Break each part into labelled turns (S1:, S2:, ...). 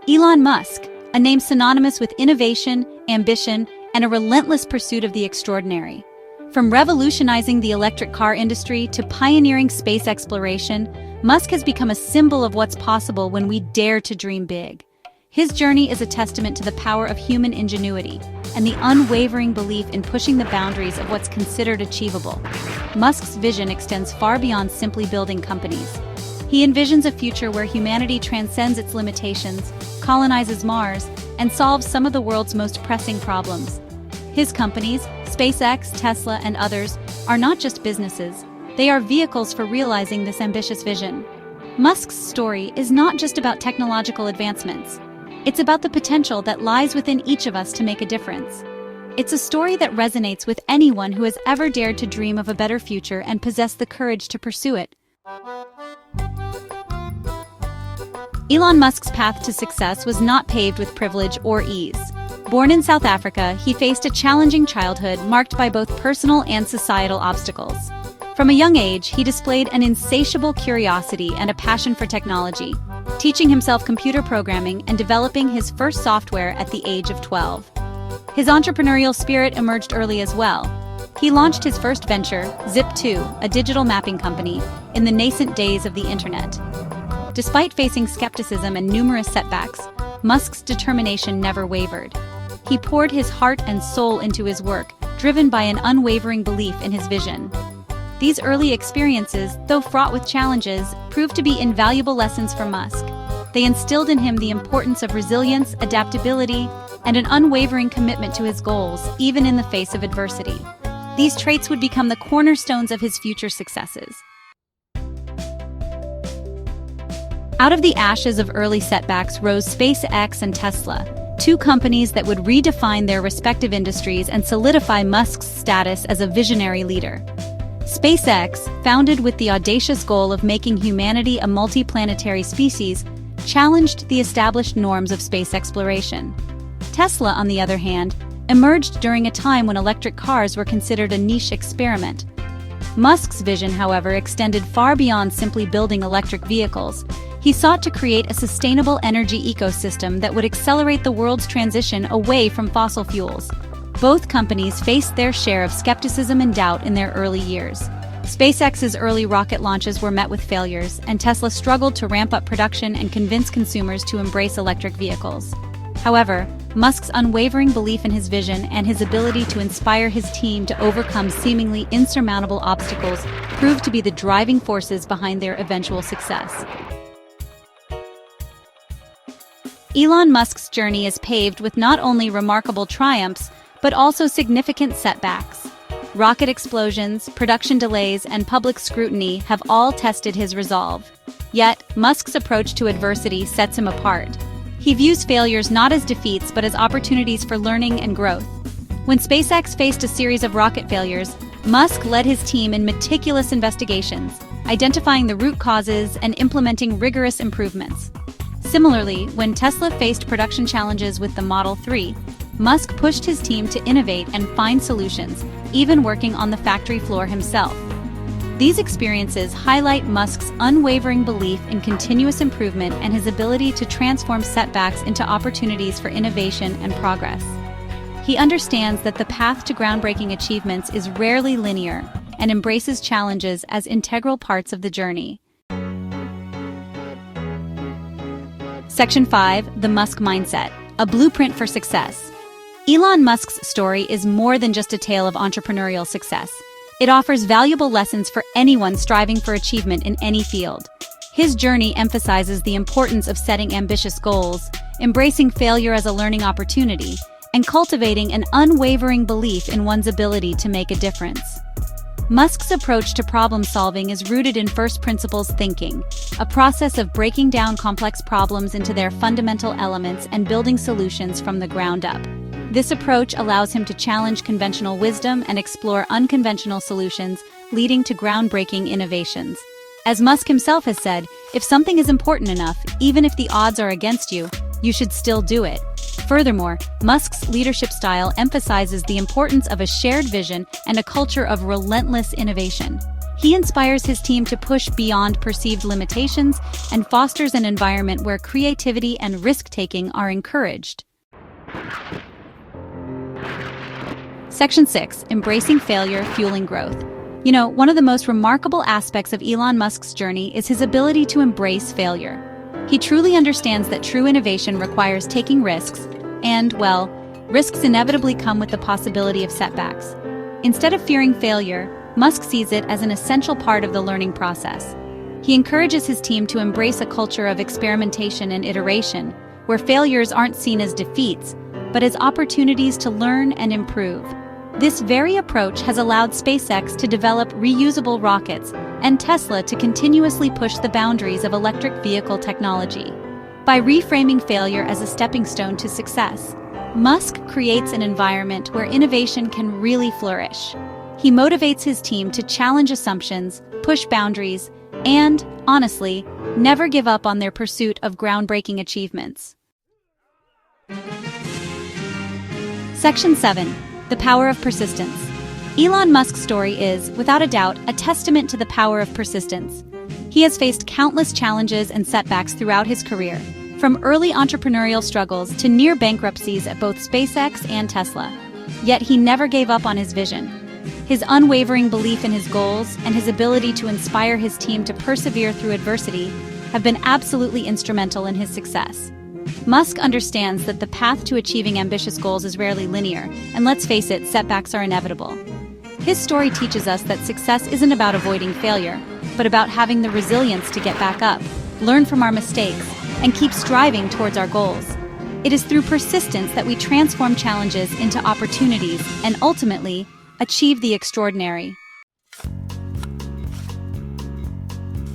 S1: Elon Musk, a name synonymous with innovation, ambition, and a relentless pursuit of the extraordinary. From revolutionizing the electric car industry to pioneering space exploration, Musk has become a symbol of what's possible when we dare to dream big. His journey is a testament to the power of human ingenuity and the unwavering belief in pushing the boundaries of what's considered achievable. Musk's vision extends far beyond simply building companies. He envisions a future where humanity transcends its limitations, colonizes Mars, and solves some of the world's most pressing problems. His companies, SpaceX, Tesla, and others, are not just businesses, they are vehicles for realizing this ambitious vision. Musk's story is not just about technological advancements. It's about the potential that lies within each of us to make a difference. It's a story that resonates with anyone who has ever dared to dream of a better future and possess the courage to pursue it. Elon Musk's path to success was not paved with privilege or ease. Born in South Africa, he faced a challenging childhood marked by both personal and societal obstacles. From a young age, he displayed an insatiable curiosity and a passion for technology, teaching himself computer programming and developing his first software at the age of 12. His entrepreneurial spirit emerged early as well. He launched his first venture, Zip2, a digital mapping company, in the nascent days of the internet. Despite facing skepticism and numerous setbacks, Musk's determination never wavered. He poured his heart and soul into his work, driven by an unwavering belief in his vision. These early experiences, though fraught with challenges, proved to be invaluable lessons for Musk. They instilled in him the importance of resilience, adaptability, and an unwavering commitment to his goals, even in the face of adversity. These traits would become the cornerstones of his future successes. Out of the ashes of early setbacks rose SpaceX and Tesla, two companies that would redefine their respective industries and solidify Musk's status as a visionary leader. SpaceX, founded with the audacious goal of making humanity a multi-planetary species, challenged the established norms of space exploration. Tesla, on the other hand, emerged during a time when electric cars were considered a niche experiment. Musk's vision, however, extended far beyond simply building electric vehicles. He sought to create a sustainable energy ecosystem that would accelerate the world's transition away from fossil fuels. Both companies faced their share of skepticism and doubt in their early years. SpaceX's early rocket launches were met with failures, and Tesla struggled to ramp up production and convince consumers to embrace electric vehicles. However, Musk's unwavering belief in his vision and his ability to inspire his team to overcome seemingly insurmountable obstacles proved to be the driving forces behind their eventual success. Elon Musk's journey is paved with not only remarkable triumphs, but also significant setbacks. Rocket explosions, production delays, and public scrutiny have all tested his resolve. Yet, Musk's approach to adversity sets him apart. He views failures not as defeats but as opportunities for learning and growth. When SpaceX faced a series of rocket failures, Musk led his team in meticulous investigations, identifying the root causes and implementing rigorous improvements. Similarly, when Tesla faced production challenges with the Model 3, Musk pushed his team to innovate and find solutions, even working on the factory floor himself. These experiences highlight Musk's unwavering belief in continuous improvement and his ability to transform setbacks into opportunities for innovation and progress. He understands that the path to groundbreaking achievements is rarely linear and embraces challenges as integral parts of the journey. Section 5. The Musk Mindset, a blueprint for success. Elon Musk's story is more than just a tale of entrepreneurial success. It offers valuable lessons for anyone striving for achievement in any field. His journey emphasizes the importance of setting ambitious goals, embracing failure as a learning opportunity, and cultivating an unwavering belief in one's ability to make a difference. Musk's approach to problem-solving is rooted in first principles thinking, a process of breaking down complex problems into their fundamental elements and building solutions from the ground up. This approach allows him to challenge conventional wisdom and explore unconventional solutions, leading to groundbreaking innovations. As Musk himself has said, if something is important enough, even if the odds are against you, you should still do it. Furthermore, Musk's leadership style emphasizes the importance of a shared vision and a culture of relentless innovation. He inspires his team to push beyond perceived limitations and fosters an environment where creativity and risk-taking are encouraged. Section 6. Embracing failure, fueling growth. One of the most remarkable aspects of Elon Musk's journey is his ability to embrace failure. He truly understands that true innovation requires taking risks, and, well, risks inevitably come with the possibility of setbacks. Instead of fearing failure, Musk sees it as an essential part of the learning process. He encourages his team to embrace a culture of experimentation and iteration, where failures aren't seen as defeats, but as opportunities to learn and improve. This very approach has allowed SpaceX to develop reusable rockets and Tesla to continuously push the boundaries of electric vehicle technology. By reframing failure as a stepping stone to success, Musk creates an environment where innovation can really flourish. He motivates his team to challenge assumptions, push boundaries, and, honestly, never give up on their pursuit of groundbreaking achievements. Section 7. The power of persistence. Elon Musk's story is, without a doubt, a testament to the power of persistence. He has faced countless challenges and setbacks throughout his career, from early entrepreneurial struggles to near bankruptcies at both SpaceX and Tesla. Yet he never gave up on his vision. His unwavering belief in his goals and his ability to inspire his team to persevere through adversity have been absolutely instrumental in his success. Musk understands that the path to achieving ambitious goals is rarely linear, and let's face it, setbacks are inevitable. His story teaches us that success isn't about avoiding failure, but about having the resilience to get back up, learn from our mistakes, and keep striving towards our goals. It is through persistence that we transform challenges into opportunities and ultimately achieve the extraordinary.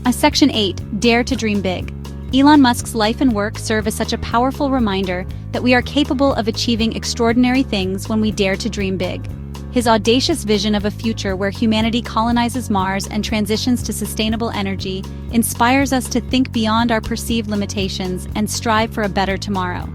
S1: Section 8. Dare to dream big. Elon Musk's life and work serve as such a powerful reminder that we are capable of achieving extraordinary things when we dare to dream big. His audacious vision of a future where humanity colonizes Mars and transitions to sustainable energy inspires us to think beyond our perceived limitations and strive for a better tomorrow.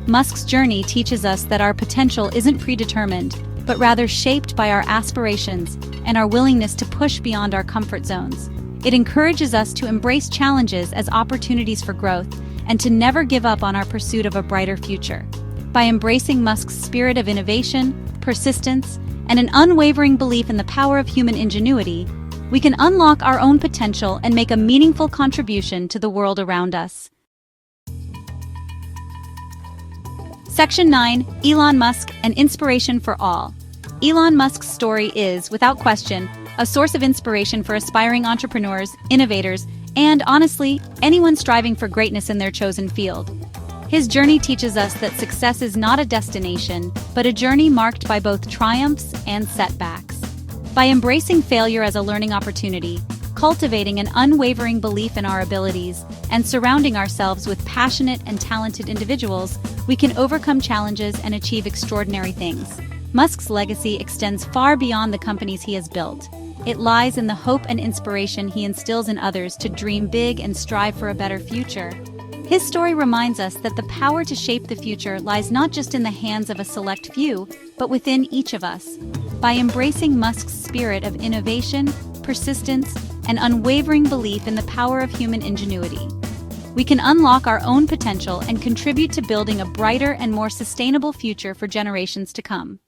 S1: Musk's journey teaches us that our potential isn't predetermined, but rather shaped by our aspirations and our willingness to push beyond our comfort zones. It encourages us to embrace challenges as opportunities for growth and to never give up on our pursuit of a brighter future. By embracing Musk's spirit of innovation, persistence, and an unwavering belief in the power of human ingenuity, we can unlock our own potential and make a meaningful contribution to the world around us. Section 9. Elon Musk, an inspiration for all. Elon Musk's story is, without question, a source of inspiration for aspiring entrepreneurs, innovators, and, honestly, anyone striving for greatness in their chosen field. His journey teaches us that success is not a destination, but a journey marked by both triumphs and setbacks. By embracing failure as a learning opportunity, cultivating an unwavering belief in our abilities, and surrounding ourselves with passionate and talented individuals, we can overcome challenges and achieve extraordinary things. Musk's legacy extends far beyond the companies he has built. It lies in the hope and inspiration he instills in others to dream big and strive for a better future. His story reminds us that the power to shape the future lies not just in the hands of a select few, but within each of us. By embracing Musk's spirit of innovation, persistence, and unwavering belief in the power of human ingenuity, we can unlock our own potential and contribute to building a brighter and more sustainable future for generations to come.